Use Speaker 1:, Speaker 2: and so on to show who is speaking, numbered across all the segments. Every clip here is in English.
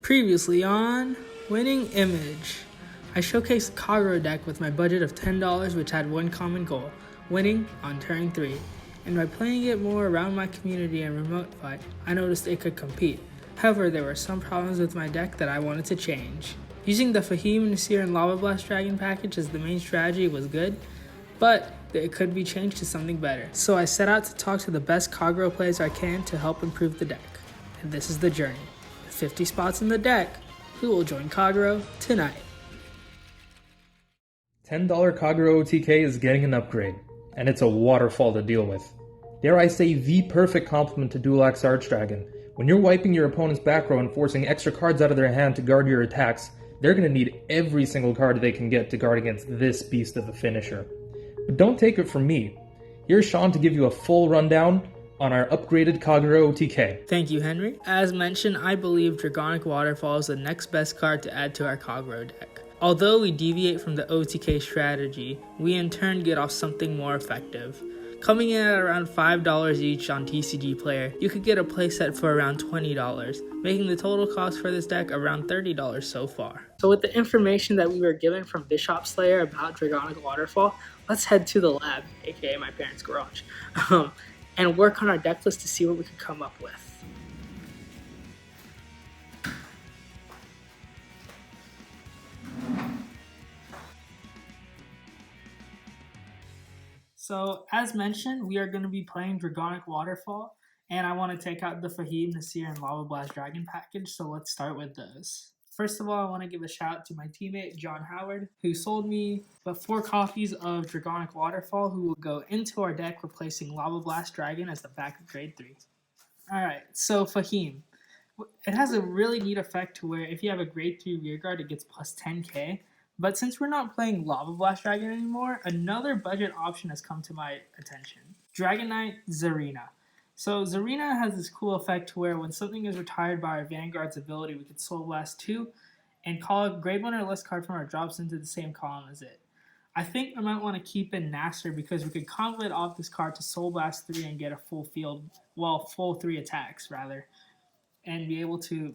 Speaker 1: Previously on Winning Image, I showcased the Kagero deck with my budget of $10, which had one common goal, winning on turn 3. And by playing it more around my community and remote fight, I noticed it could compete. However, there were some problems with my deck that I wanted to change. Using the Fahim, Nasir, and Lava Blast Dragon package as the main strategy was good, but it could be changed to something better. So I set out to talk to the best Kagero players I can to help improve the deck. And this is the journey. 50 spots in the deck. Who will join Kagero tonight?
Speaker 2: $10 Kagero OTK is getting an upgrade, and it's a waterfall to deal with. Dare I say the perfect complement to Dual Axe Archdragon. When you're wiping your opponent's back row and forcing extra cards out of their hand to guard your attacks, they're going to need every single card they can get to guard against this beast of a finisher. But don't take it from me. Here's Sean to give you a full rundown on our upgraded Kagero OTK.
Speaker 1: Thank you, Henry. As mentioned, I believe Dragonic Waterfall is the next best card to add to our Kagero deck. Although we deviate from the OTK strategy, we in turn get off something more effective. Coming in at around $5 each on TCG Player, you could get a playset for around $20, making the total cost for this deck around $30 so far. So with the information that we were given from Vishap Slayer about Dragonic Waterfall, let's head to the lab, aka my parents' garage, and work on our deck list to see what we could come up with. So, as mentioned, we are going to be playing Dragonic Waterfall, and I want to take out the Fahim, Nasir, and Lava Blast Dragon package, so let's start with those. First of all, I want to give a shout out to my teammate, John Howard, who sold me about 4 copies of Dragonic Waterfall, who will go into our deck, replacing Lava Blast Dragon as the backup grade 3. Alright, so Fahim. It has a really neat effect to where if you have a grade 3 rearguard, it gets plus 10k. But since we're not playing Lava Blast Dragon anymore, another budget option has come to my attention. Dragon Knight Zarina. So Zarina has this cool effect to where when something is retired by our Vanguard's ability, we can Soul Blast 2 and call a grade 1 or less card from our drops into the same column as it. I think I might want to keep in Nasser because we could convolute off this card to Soul Blast 3 and get a full 3 attacks rather, and be able to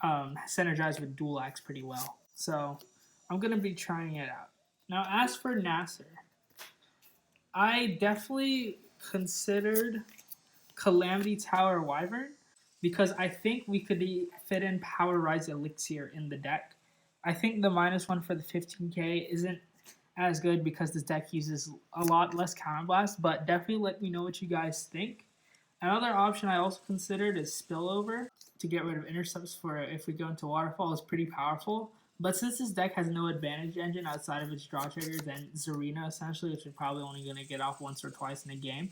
Speaker 1: synergize with Dual Axe pretty well. So I'm going to be trying it out. Now, as for Nasser, I definitely considered Calamity Tower Wyvern because I think we could fit in Power Rise Elixir in the deck. I think the -1 for the 15k isn't as good because this deck uses a lot less counterblast, but definitely let me know what you guys think. Another option I also considered is Spillover to get rid of intercepts for if we go into Waterfall is pretty powerful. But since this deck has no advantage engine outside of its draw triggers and Zarina essentially, which is probably only going to get off once or twice in a game,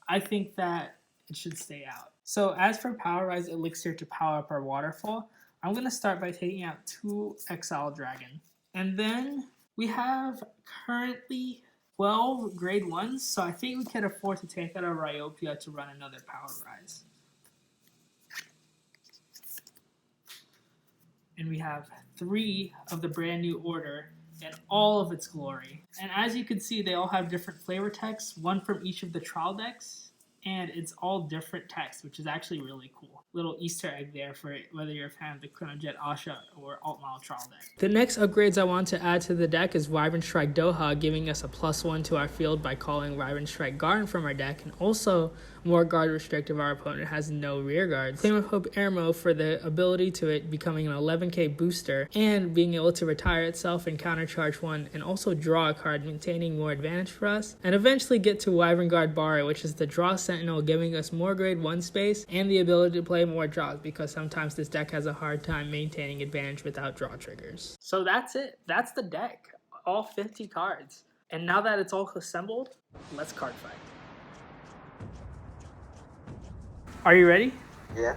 Speaker 1: I think that it should stay out. So as for Power Rise Elixir to power up our Waterfall, I'm going to start by taking out 2 Exile Dragon. And then we have currently 12 grade 1s, so I think we can afford to take out our Ryopia to run another Power Rise. And we have 3 of the brand new order in all of its glory. And as you can see, they all have different flavor texts, one from each of the trial decks, and it's all different text, which is actually really cool. Little Easter egg there for whether you're a fan of the Chronojet Asha or Altmile trial deck. The next upgrades I want to add to the deck is Wyvern Strike Doha, giving us a +1 to our field by calling Wyvern Strike Garden from our deck, and also more guard restrictive our opponent has no rear guards. Flame of Hope Airmo for the ability to it becoming an 11k booster and being able to retire itself and countercharge 1 and also draw a card, maintaining more advantage for us. And eventually get to Wyvern Guard Barra, which is the draw sentinel, giving us more grade 1 space and the ability to play more draws because sometimes this deck has a hard time maintaining advantage without draw triggers. So that's it. That's the deck. All 50 cards. And now that it's all assembled, let's card fight. Are you ready?
Speaker 3: Yeah.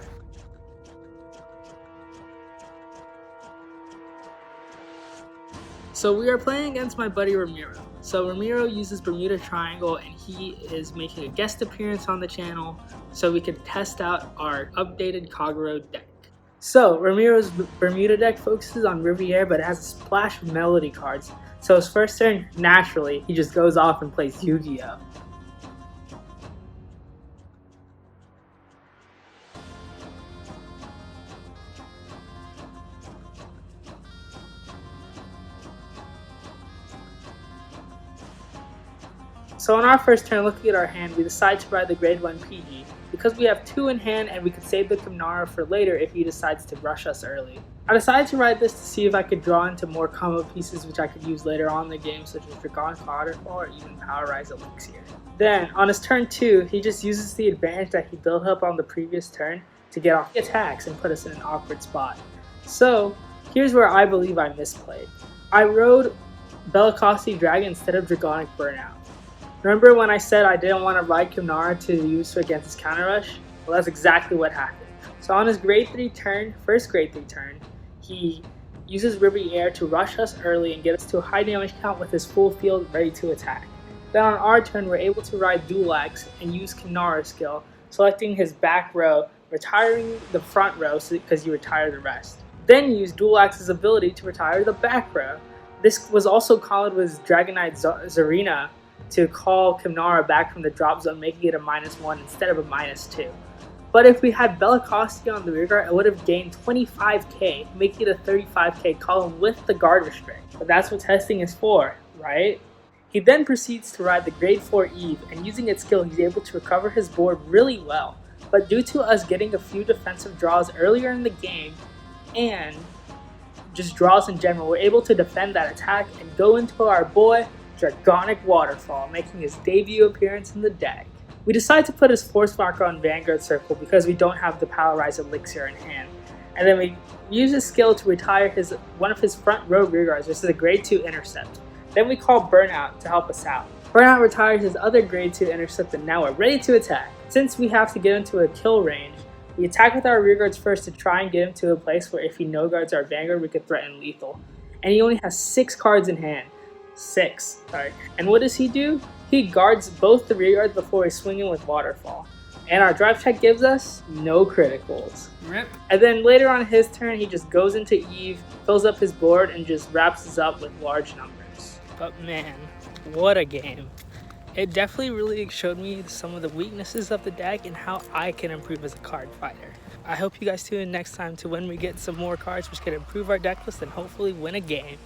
Speaker 1: So we are playing against my buddy Ramiro. So Ramiro uses Bermuda Triangle and he is making a guest appearance on the channel so we can test out our updated Kagero deck. So Ramiro's Bermuda deck focuses on Riviera but it has a splash of Melody cards. So his first turn, naturally, he just goes off and plays Yu-Gi-Oh! So on our first turn, looking at our hand, we decide to ride the grade 1 PE because we have 2 in hand and we could save the Kamnara for later if he decides to rush us early. I decided to ride this to see if I could draw into more combo pieces which I could use later on in the game, such as Dragonic Waterfall or even Power Rise Elixir. Then, on his turn 2, he just uses the advantage that he built up on the previous turn to get off the attacks and put us in an awkward spot. So, here's where I believe I misplayed. I rode Bellicosity Dragon instead of Dragonic Burnout. Remember when I said I didn't want to ride Kamnara to use against his counter rush? Well, that's exactly what happened. So on his grade 3 turn, first grade 3 turn, he uses River Air to rush us early and get us to a high damage count with his full field ready to attack. Then on our turn, we're able to ride Dual Axe and use Kamnara's skill, selecting his back row, retiring the front row because you retire the rest. Then use Dual Axe's ability to retire the back row. This was also called with Dragonite Zarina to call Kamnara back from the drop zone, making it a -1 instead of a -2. But if we had Bellicosity on the rear guard, it would have gained 25k, making it a 35k column with the guard restrict. But that's what testing is for, right? He then proceeds to ride the grade 4 Eve, and using its skill, he's able to recover his board really well. But due to us getting a few defensive draws earlier in the game, and just draws in general, we're able to defend that attack and go into our boy Dragonic Waterfall, making his debut appearance in the deck. We decide to put his Force Marker on Vanguard Circle because we don't have the Power Rise Elixir in hand. And then we use his skill to retire one of his front row rear guards, which is a grade 2 intercept. Then we call Burnout to help us out. Burnout retires his other grade 2 intercept, and now we're ready to attack. Since we have to get into a kill range, we attack with our rear guards first to try and get him to a place where if he no-guards our Vanguard, we could threaten lethal. And he only has 6 cards in hand. 6, sorry. And what does he do? He guards both the rear guards before he's swinging with Waterfall. And our drive check gives us no criticals.
Speaker 3: Rip.
Speaker 1: And then later on his turn, he just goes into Eve, fills up his board, and just wraps us up with large numbers.
Speaker 3: But man, what a game. It definitely really showed me some of the weaknesses of the deck and how I can improve as a card fighter. I hope you guys tune in next time to when we get some more cards which can improve our deck list and hopefully win a game.